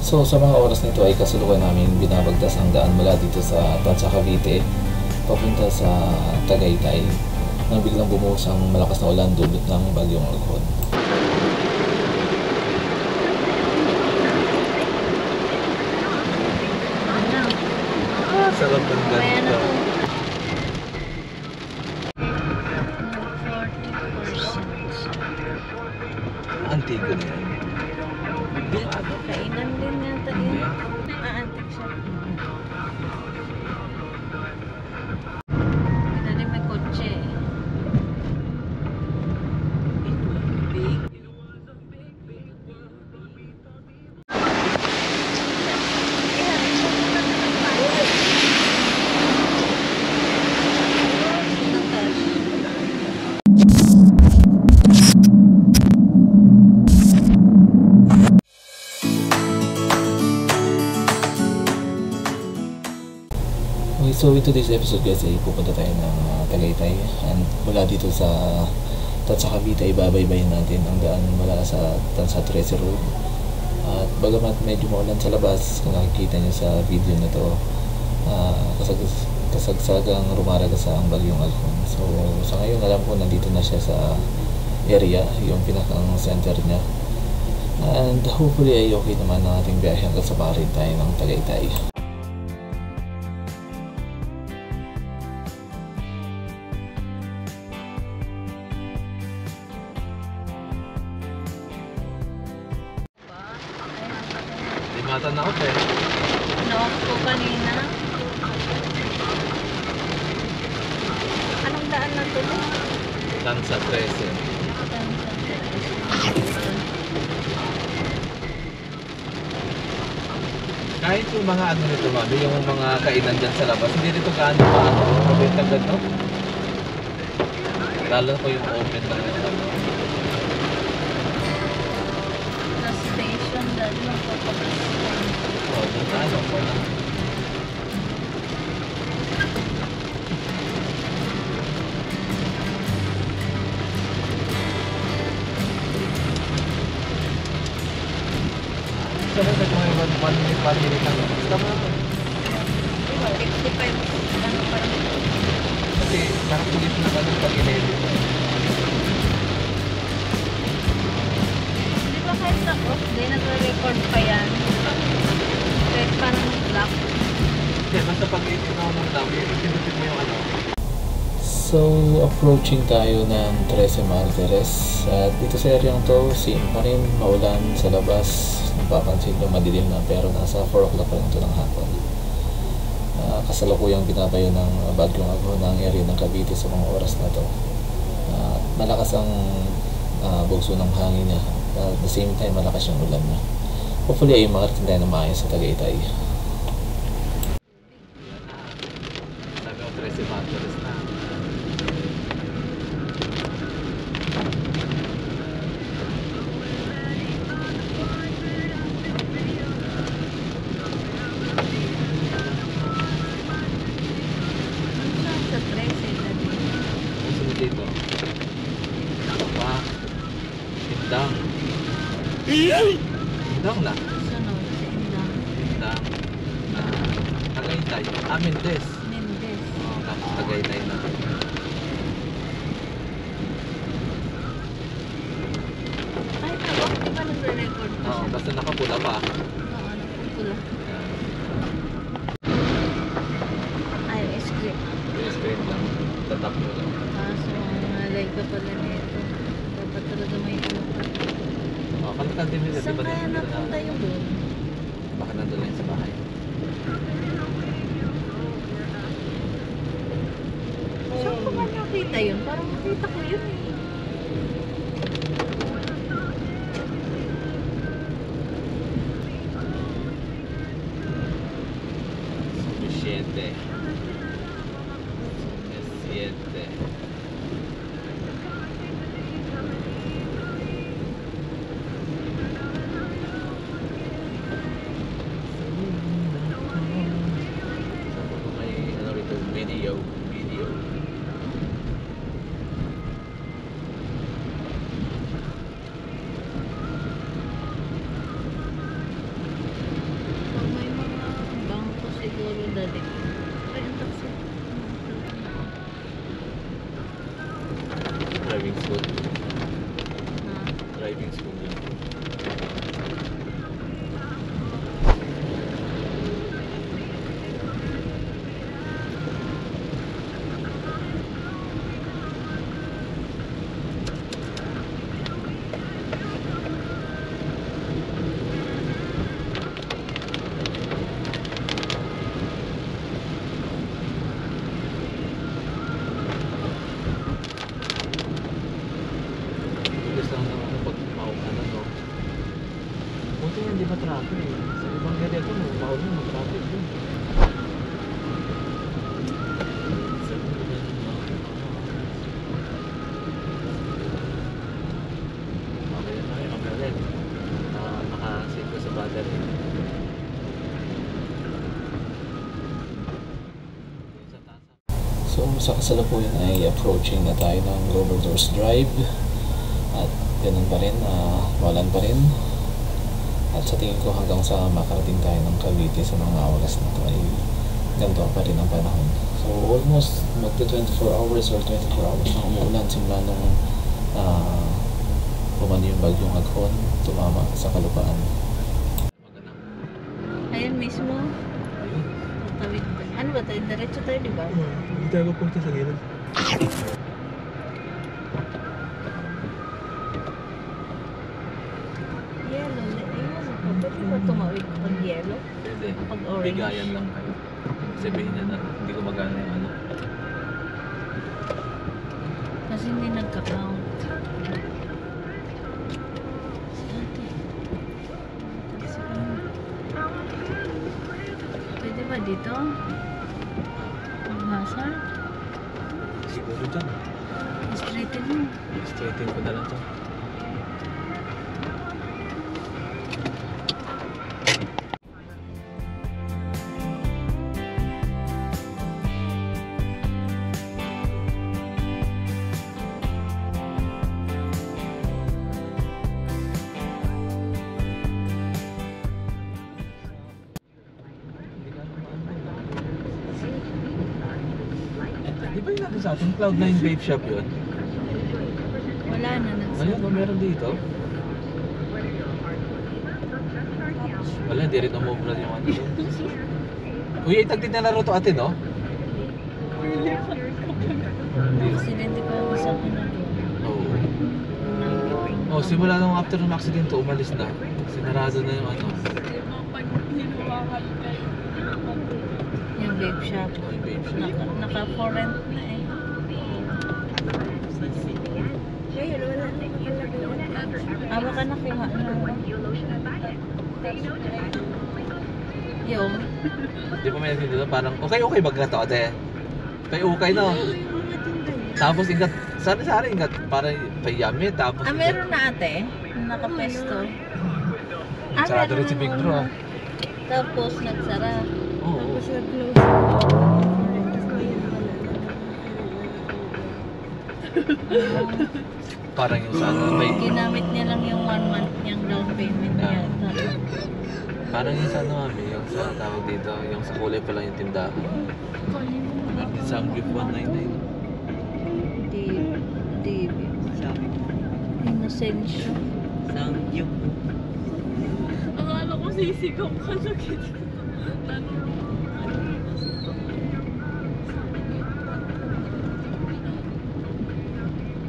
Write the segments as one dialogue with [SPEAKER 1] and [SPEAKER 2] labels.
[SPEAKER 1] So sa mga oras nito ay kasalukuyan namin binabagtas ang daan mula dito sa Tansa Cavite papunta sa Tagaytay nang biglang bumuhos ang malakas na ulan dulot ng bagyong Alkhon.
[SPEAKER 2] Sarap ng ganito. Antigo na yan.
[SPEAKER 3] Kainan din yata yun. Antik siya. Pinali may kotse.
[SPEAKER 1] So in today's episode guys ay pupunta tayo ng Tagaytay, and mula dito sa Tansa Cavite ay babaybayin natin ang daan mula sa Tansa 13 Road. At bagamat medyo maulan sa labas, kung nakikita nyo sa video na to, kasagsagang rumaragas ang bagyong Alkhon. So sa ngayon alam ko nandito na siya sa area, yung pinakang center niya, and hopefully ay okay naman ang ating biyahe hanggang sa parin tayo ng Tagaytay.
[SPEAKER 2] Matan ako eh.
[SPEAKER 3] Na-off ko kanina. Anong daan na to?
[SPEAKER 2] Tansa 13. Kahit yung mga ano nito mami, yung mga kainan dyan sa labas, hindi nito gaano pa ano, mabenta gano'n. Lalo ko yung open na ano.
[SPEAKER 3] Sa station dahil magpapagod.
[SPEAKER 2] O, doon na ano ko na. Saan na mga 1 minute lang. Basta mo naman.
[SPEAKER 3] 55. Ano pa rin?
[SPEAKER 2] Kasi nakapulit na ano pag in-edit.
[SPEAKER 3] Di ba kahit sa off day, nag-record pa yan? Kahit pa ng vlog.
[SPEAKER 2] Hindi, basta pag edit na ako ng vlog, pinutin mo yung ano.
[SPEAKER 1] So approaching tayo ng 13 Martires, at dito sa area to same pa rin, maulan sa labas. Napapansin nyo madilim na, pero nasa 4 o'clock pa rin ito ng hapon. Kasalukuyang binabayo ng bagyong Alkhon ng area ng Cavite sa mga oras na to. Malakas ang bugso ng hangin niya, at the same time malakas yung ulan niya. Hopefully ay makarating tayo na maayos sa Tagaytay.
[SPEAKER 2] Sabi ko 13 Martires na.
[SPEAKER 3] Sa 13 na din.
[SPEAKER 2] Sunod dito. Pa. Tindang. Tindang na.
[SPEAKER 3] Sunod sa Indang.
[SPEAKER 2] Tindang. Tagaytay. Mendes.
[SPEAKER 3] Mendes.
[SPEAKER 2] Oo, tapos Tagaytay na.
[SPEAKER 3] Kahit na off, di ba nagre-record pa
[SPEAKER 2] Oo,
[SPEAKER 3] siya?
[SPEAKER 2] basta nakapula pa.
[SPEAKER 3] Oo, napupula. Ay, script.
[SPEAKER 2] Yung screen lang. Tatap mo lang.
[SPEAKER 3] Kaso, nalay ka pala nito. Dapat talaga may ano pa.
[SPEAKER 2] Oo, kanto-kanto nila.
[SPEAKER 3] Saan
[SPEAKER 2] Diba
[SPEAKER 3] kaya
[SPEAKER 2] din nila
[SPEAKER 3] napunta yung doon?
[SPEAKER 2] baka nandun lang sa bahay.
[SPEAKER 3] Saan ko ba nakita yun? Parang nakita ko yun eh.
[SPEAKER 2] Suficiente. Suficiente. May ano rito, video. traffic eh. Sa ibang area ito, bawal mo mag-traffic dun. Okay na tayo, kamera rin. Naka-save ko sa battery.
[SPEAKER 1] So sa kasalukuyan ay approaching na tayo ng Governors Drive at ganun pa rin, walan pa rin. At sa tingin ko hanggang sa makarating tayo ng Cavite sa mga oras na ito ay ganito pa rin ang panahon. So almost magta 24 hours or 24 hours na umuulan simula nung puman yung bagyong Aghon, tumama sa Kalupaan.
[SPEAKER 3] Ayun mismo. Tawid. Ano ba tayo? Diretso tayo, di ba?
[SPEAKER 2] Hindi tayo pupunta sa gilid.
[SPEAKER 3] Yellow. Ayun. Pwede ba tumawid pag yellow?
[SPEAKER 2] Pwede.
[SPEAKER 3] Pag orange?
[SPEAKER 2] Bigayan lang kayo. Sabihin niya na, hindi ko magana yung ano.
[SPEAKER 3] Kasi hindi nagka-count. Pwede ba dito? Mag-hazard?
[SPEAKER 2] Siguro dyan.
[SPEAKER 3] Straighten mo.
[SPEAKER 2] Straighten ko na lang ito. Di ba yung natin sa atin? Cloud9 Vape Shop yun?
[SPEAKER 3] Wala na.
[SPEAKER 2] Ayun, meron dito. Wala, hindi rin umubra yung ano doon. Uy, itagtid na laro to ate, no?
[SPEAKER 3] Aksidente pa ako sa kinagawa.
[SPEAKER 2] Oo. Oh, simula nung after ng accident to, umalis na. Sinarado na yung ano.
[SPEAKER 3] Yung vape shop.
[SPEAKER 2] Oh, yung vape shop.
[SPEAKER 3] Naka-for rent na eh. Baka nakuha na. Yung.
[SPEAKER 2] Di ba may dito parang okay baga to ate. Okay no. Tapos ingat, sari-sari ingat para payami tapos
[SPEAKER 3] Meron na ate. Nakapesto.
[SPEAKER 2] sarado rin si Big Bro.
[SPEAKER 3] Tapos nagsara.
[SPEAKER 2] Oo.
[SPEAKER 3] Tapos nag-close.
[SPEAKER 2] Parang yung sa ano, may,
[SPEAKER 3] Ginamit niya lang yung 1 month niyang down payment niya.
[SPEAKER 2] parang yung sa ano mami, yung sa tawag dito, yung sa kulay pa lang yung tindahan. Isang gift 199.
[SPEAKER 3] Di. Inocencio.
[SPEAKER 4] Akala ko sisigaw ka na kita.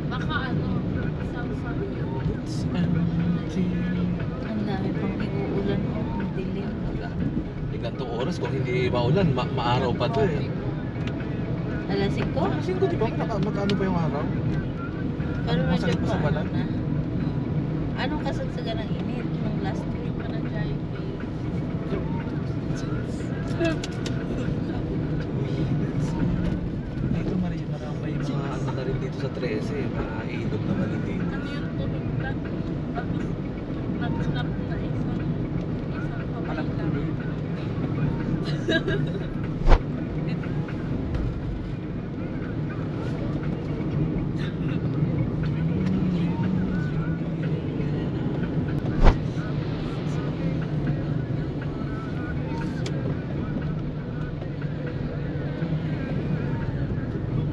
[SPEAKER 4] Baka ano, Samsung yun.
[SPEAKER 2] It's empty.
[SPEAKER 3] Ang dami pang iuulan o ang dilim.
[SPEAKER 2] Di gantong oras kung hindi maulan, maaraw pa to eh.
[SPEAKER 3] Alas 5?
[SPEAKER 2] Kasi ko di ba magkano pa yung araw?
[SPEAKER 3] Pero medyo
[SPEAKER 2] Masakit pa sa
[SPEAKER 3] pa
[SPEAKER 2] balat?
[SPEAKER 3] na. Anong kasagsagan ng init ng last week?
[SPEAKER 4] Parang giant wave.
[SPEAKER 2] Dito marami pa yung mga ano na rin dito sa 13, mga ilog na maliliit.
[SPEAKER 4] Ano yung tubig lang? Tapos, nag-snap na isang pabayla.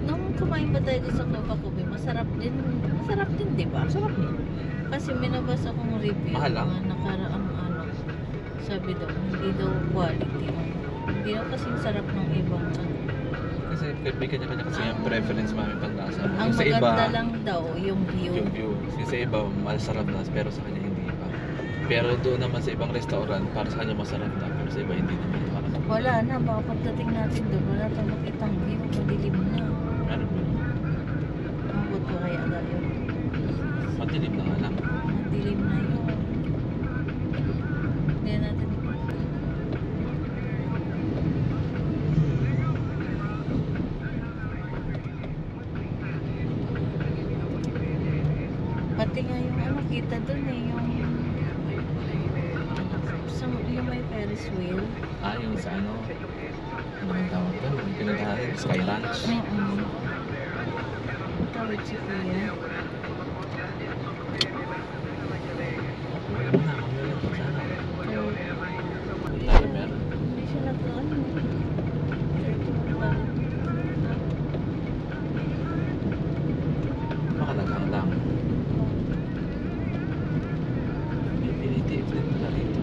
[SPEAKER 3] Nung kumain ba tayo sa Copa-Copi, masarap din, di ba?
[SPEAKER 2] Masarap na.
[SPEAKER 3] Kasi minabasa kong review
[SPEAKER 2] Mahal lang?
[SPEAKER 3] mga nakaraang ano, sabi daw, hindi daw quality. Hindi daw kasing sarap ng ibang ano.
[SPEAKER 2] Kasi may kanya-kanya kasi yung preference mami pang lasa.
[SPEAKER 3] Ang
[SPEAKER 2] Yung sa iba,
[SPEAKER 3] maganda lang daw yung view.
[SPEAKER 2] yung view. Yung sa iba, masarap na, pero sa kanya hindi pa. Pero doon naman sa ibang restaurant, para sa kanya masarap na, pero sa iba hindi naman. Parang
[SPEAKER 3] Wala na, baka pagdating natin doon, wala tayong makitang view, madilim na.
[SPEAKER 2] ano,
[SPEAKER 3] Mabot ko kaya tayo.
[SPEAKER 2] madilim na nga lang.
[SPEAKER 3] Madilim na yun. Hindi natin kita dun eh, yung may Ferris wheel.
[SPEAKER 2] Yung sa ano, anong tawag doon? Yung pinuntahan, Sky Ranch.
[SPEAKER 3] Tawid si Kuya.
[SPEAKER 2] Wala na, maglalag pa sana. Lalo meron.
[SPEAKER 3] Hindi siya nag-ano.
[SPEAKER 2] Baka naghanglang. May pinitiiplit pala dito.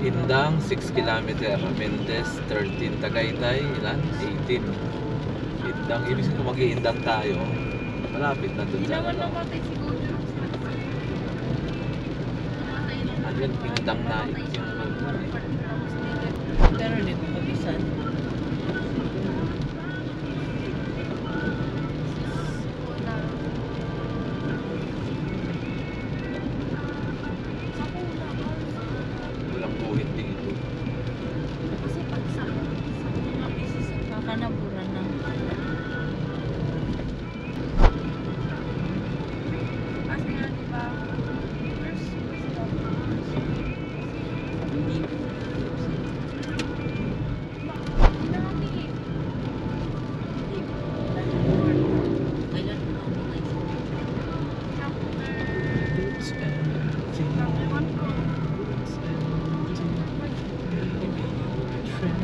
[SPEAKER 2] Indang 6 km, Mendez 13, Tagaytay ilan? 18. Indang, ibig sabihin kung mag-iindang tayo, malapit na dun sa ano. Ano yun, Indang na yung
[SPEAKER 3] Pero hindi ko kabisan.
[SPEAKER 2] walang buhit dito.
[SPEAKER 3] Kakanaburan na.
[SPEAKER 4] Kasi nga, di ba?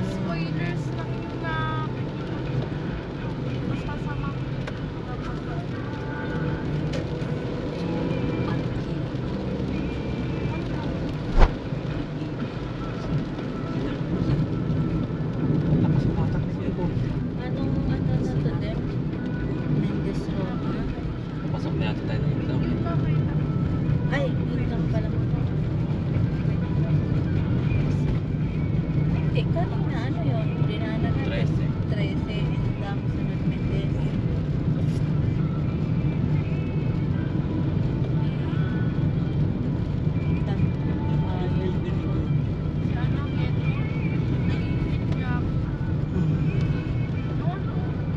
[SPEAKER 4] Spoilers lang yung na basta sa mga
[SPEAKER 3] Anong ano na to din? Mendes Road na?
[SPEAKER 2] Pasok na yata tayo ng Indang.
[SPEAKER 3] Ay, yun lang pala. Hindi, kanina ano yun? Dinaanan na.
[SPEAKER 2] 13.
[SPEAKER 3] 13. Indang, sunod Mendes.
[SPEAKER 4] ano yun, naiinit niya ako. Noon,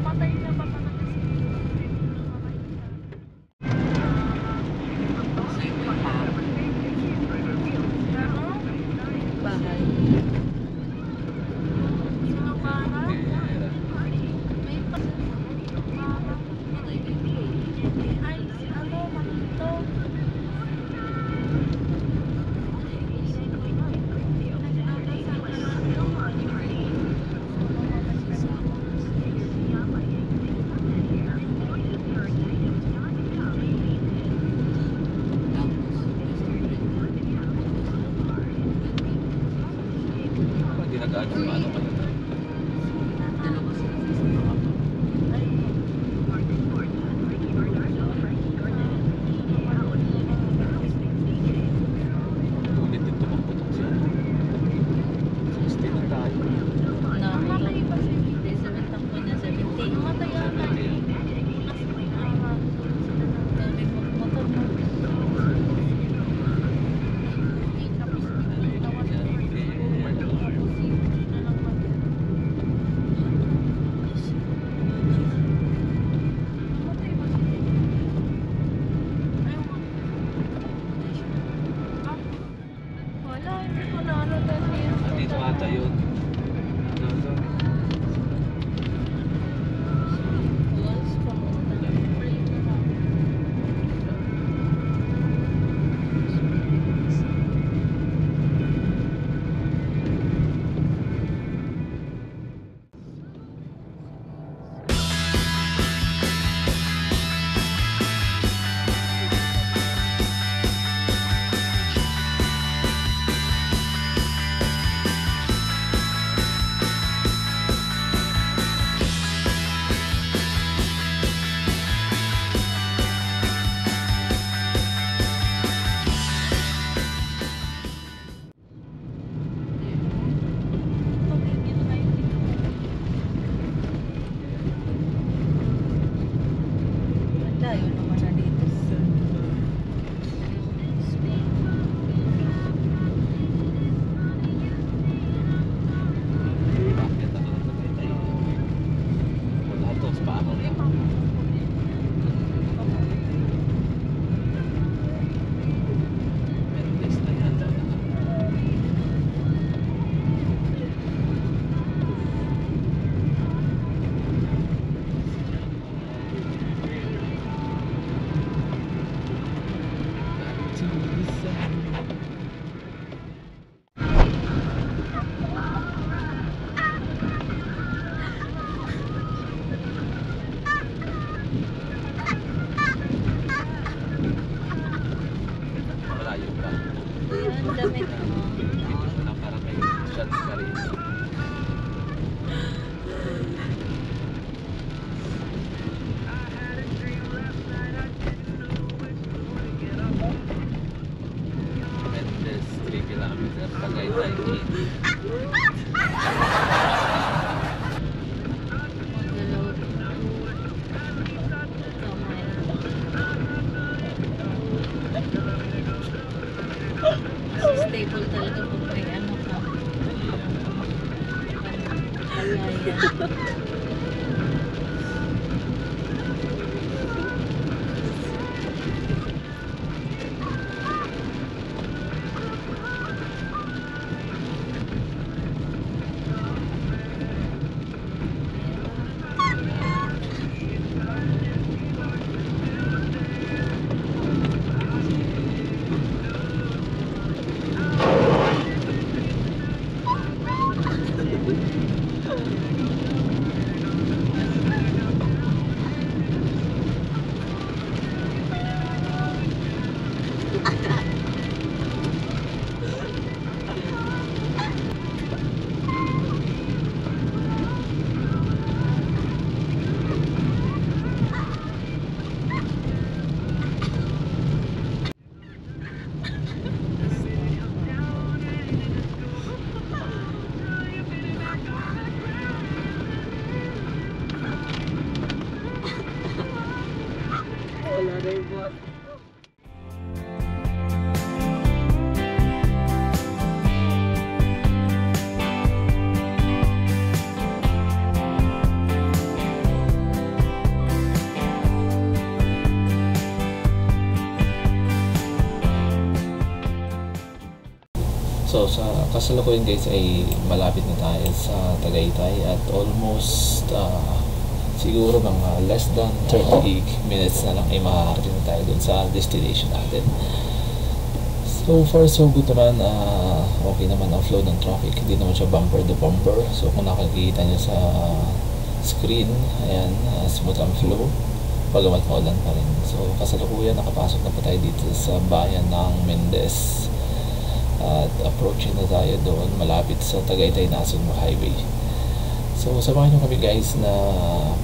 [SPEAKER 4] patay na ba talaga si patay siya? Ano?
[SPEAKER 3] Bahay.
[SPEAKER 4] Sinubara? May ay, si ano, Manito.
[SPEAKER 2] Hindi nag-ano paano kayo. Ulit din tumaputok siya. 16 na tayo.
[SPEAKER 4] Namatay ba si
[SPEAKER 3] Hindi, 7 takbo na 17.
[SPEAKER 4] Namatay yata yun. Kasi may araw.
[SPEAKER 3] Dami magmotor na.
[SPEAKER 4] Tapos biglang nawalan. Posible na lang
[SPEAKER 1] So sa kasalukuyan guys ay malapit na tayo sa Tagaytay at almost siguro mga less than 30 minutes na lang ay makakarating na tayo dun sa destination natin. So far so good naman, okay naman ang flow ng traffic, hindi naman siya bumper to bumper. So kung nakikita nyo sa screen, ayan, smooth ang flow pagamat maulan pa rin. So kasalukuyan nakapasok na pa tayo dito sa bayan ng Mendez at approaching na tayo doon malapit sa Tagaytay-Nasugbu Highway. So samahan nyo kami guys na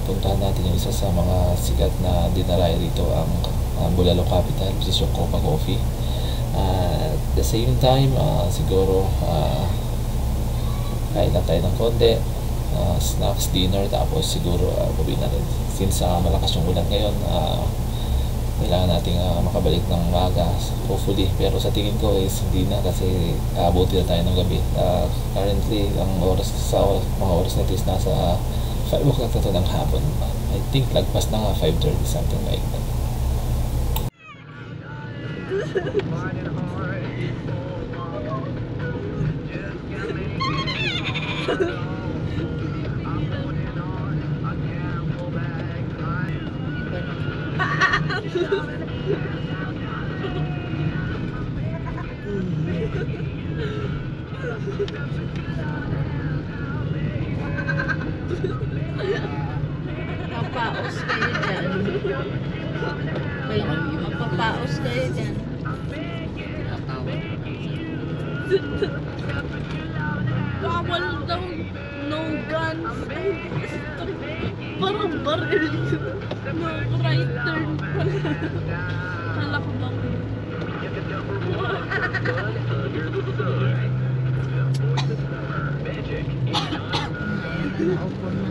[SPEAKER 1] puntahan natin yung isa sa mga sikat na dinarayo rito, ang Bulalo Capital, which is yung Copa Coffee. At the same time siguro kain na tayo ng konti, snacks, dinner, tapos siguro buwi na rin since malakas yung ulan ngayon. Kailangan natin makabalik ng maga hopefully, pero sa tingin ko is hindi na kasi abuti na tayo ng gabi. Currently ang oras sa mga oras na is nasa 5 o'clock na ito ng hapon. I think lagpas na nga 5:30, something like that.
[SPEAKER 3] Mapapaos kayo dyan. Mapapaos kayo dyan.
[SPEAKER 4] Bawal daw, no guns. Parang baril. No right turn pala. Kala ko daw.
[SPEAKER 3] Naupo na.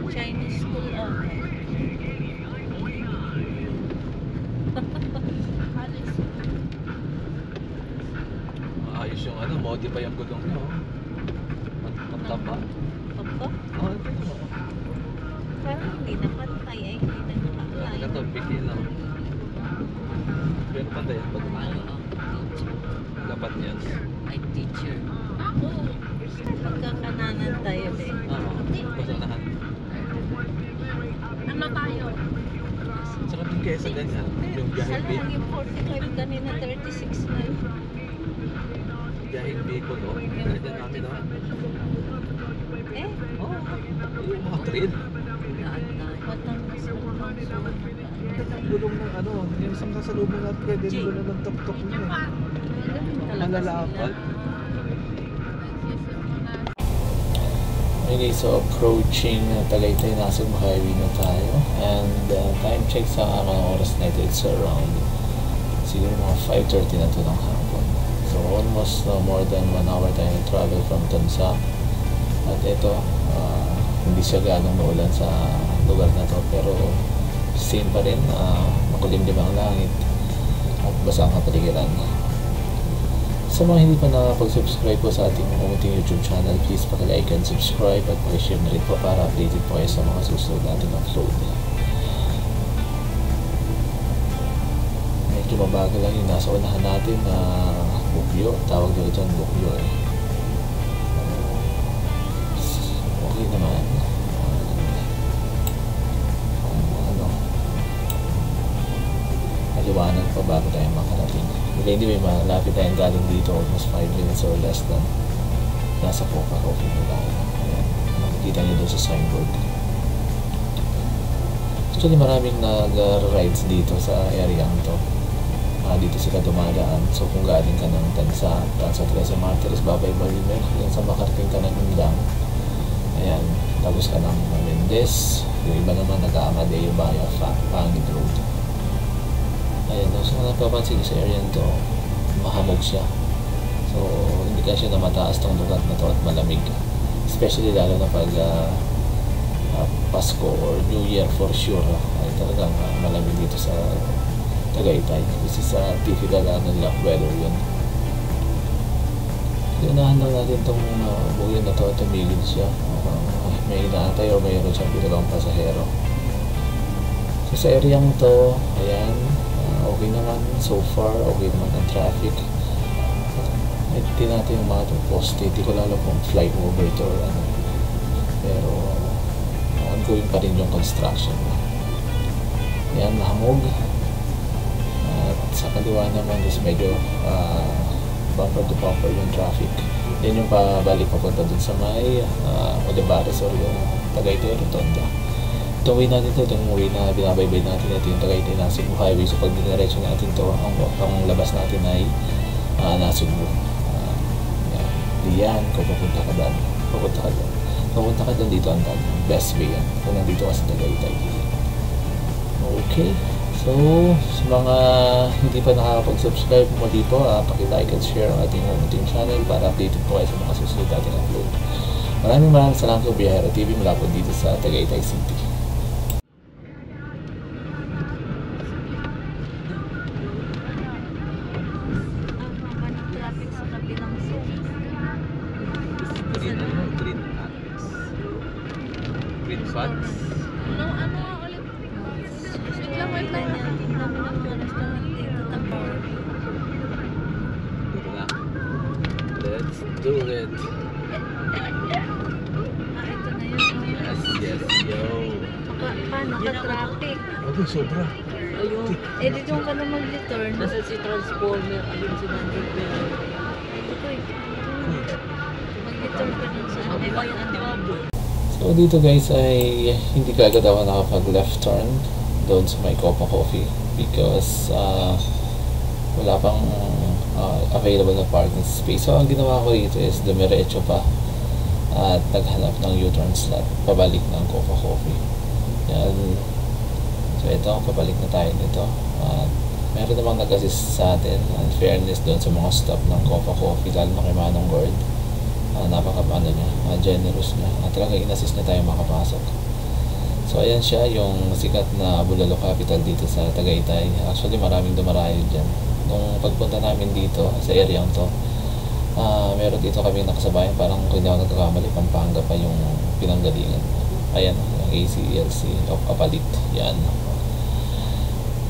[SPEAKER 3] Chinese school
[SPEAKER 2] Ayos yung modify ang gulong nyo. Magtapa.
[SPEAKER 3] Pagko?
[SPEAKER 2] Oo, ito yun.
[SPEAKER 3] Parang hindi na pantay ay hindi na pantay.
[SPEAKER 2] Nagkatopik yun lang. Pero pantay yan. Dapat yan.
[SPEAKER 3] Ay, teacher. Magkakananan tayo eh.
[SPEAKER 2] Oo. Pasanahan.
[SPEAKER 4] Ano tayo?
[SPEAKER 2] Sarap yung kesa ganyan. Yung biyaheng
[SPEAKER 3] Saan lang yung 45 kanina, 36 na.
[SPEAKER 2] biyaheng Bicol, no? Ganyan namin, no?
[SPEAKER 3] Eh?
[SPEAKER 2] Oo. Yung mga trail.
[SPEAKER 3] Batangas na
[SPEAKER 2] Ang gulong ng yung isang kasalubong natin kaya din gulong ng tok-tok niya. Nangalapad.
[SPEAKER 1] Okay, so approaching Tagaytay-Nasugbu Highway na tayo, and time check sa mga oras na ito, it's around siguro mga 5:30 na ito ng hapon. So almost more than 1 hour tayo travel from Tansa. At ito, hindi siya ganong maulan sa lugar na to, pero same pa rin, makulimlim ang langit at basa ang kapaligiran. Sa mga hindi pa nakapag-subscribe po sa ating munting YouTube channel, please paki-like and subscribe at paki-share na rin po para updated po kayo sa mga susunod nating upload. Medyo mabagal lang yung nasa unahan natin na bukyo, tawag nila dyan bukyo eh. Okay naman. Maliwanag pa bago tayo makarating. Anyway, malapit tayong galing dito, almost 5 minutes or less than nasa Copa Coffee na tayo. Ayan, makikita nyo doon sa signboard. Actually, maraming nag-rides dito sa area to. Dito sila dumadaan. So kung galing ka ng Tansa Trece Martires, babay-babay mo hanggang sa makarating ka ng Indang. Ayan, tapos ka ng Mendez. Yung iba naman nag-Amadeo Baya, Pangit Road. Ayan, so kung napapansin sa area nito, mahamog siya. So, hindi ka siya na mataas tong lugar na to at malamig. Especially lalo na pag Pasko or New Year for sure. Ay talagang malamig dito sa Tagaytay. This is typical ng weather yun. Unahan lang natin itong buyan na to at tumigil siya. May inaantay o mayroon siyang pinagawang pasahero. So sa area to, ayan, okay naman so far, okay naman ang traffic. Hindi natin yung mga itong poste, hindi ko lalo kung flyover ito or ano. Pero ongoing pa rin yung construction. Ayan, mahamog. At sa kaliwa naman is medyo bumper to bumper yung traffic. Yan yung pabalik papunta dun sa may Olivares or yung Tagaytay Rotonda. Itong way natin ito, itong way na binabaybay natin, ito yung Tagaytay Nasugbu Highway. So pag diniretso natin ito, ang labas natin ay Nasugbu. Yan, kung pupunta ka doon, pupunta ka doon dito ang best way yan kung nandito ka sa Tagaytay. Okay, so sa mga hindi pa nakakapag-subscribe mo dito, paki-like and share ang ating munting channel para updated po kayo sa mga susunod natin upload. Maraming salamat sa Biyahero TV mula po dito sa Tagaytay City.
[SPEAKER 2] Green flags.
[SPEAKER 4] Ano ulit? Wait lang, wait lang.
[SPEAKER 2] Dito na. Let's do it.
[SPEAKER 3] Ito na yun.
[SPEAKER 2] Yes, yo.
[SPEAKER 3] Paano ka traffic?
[SPEAKER 2] Okay, sobra.
[SPEAKER 3] Ayun. Eh, dito ka na mag-return.
[SPEAKER 5] Nasa si Transformer, ayun si Nandit pero
[SPEAKER 3] Mag-return ka dun sa
[SPEAKER 5] sabi ba yung anti-wabo?
[SPEAKER 1] So dito guys ay hindi ka agad ako nakapag left turn doon sa may Copa Coffee because wala pang available na parking space. So ang ginawa ko dito is dumiretso pa at naghanap ng U-turn slot pabalik ng Copa Coffee. Yan. So ito, pabalik na tayo nito. At meron namang nag-assist sa atin and fairness doon sa mga stop ng Copa Coffee lalo na kay Manong Gord. Napaka-ano niya, generous niya. At talaga in-assist na tayo makapasok. So ayan siya, yung sikat na Bulalo Capital dito sa Tagaytay. Actually maraming dumarayo dyan. Nung pagpunta namin dito sa area to, meron dito kami nakasabayan, parang kung hindi ako nagkakamali, Pampanga pa yung pinanggalingan. Ayan, yung ACLC of Apalit. Yan.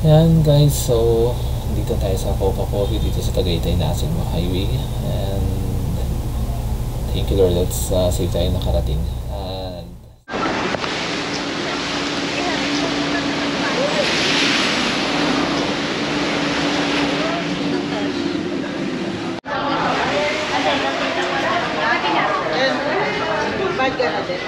[SPEAKER 1] Yan guys, so dito tayo sa Copa Coffee dito sa Tagaytay Nasugbu Highway. And thank you Lord, let's save tayo nakarating. And
[SPEAKER 6] Bad ka na din.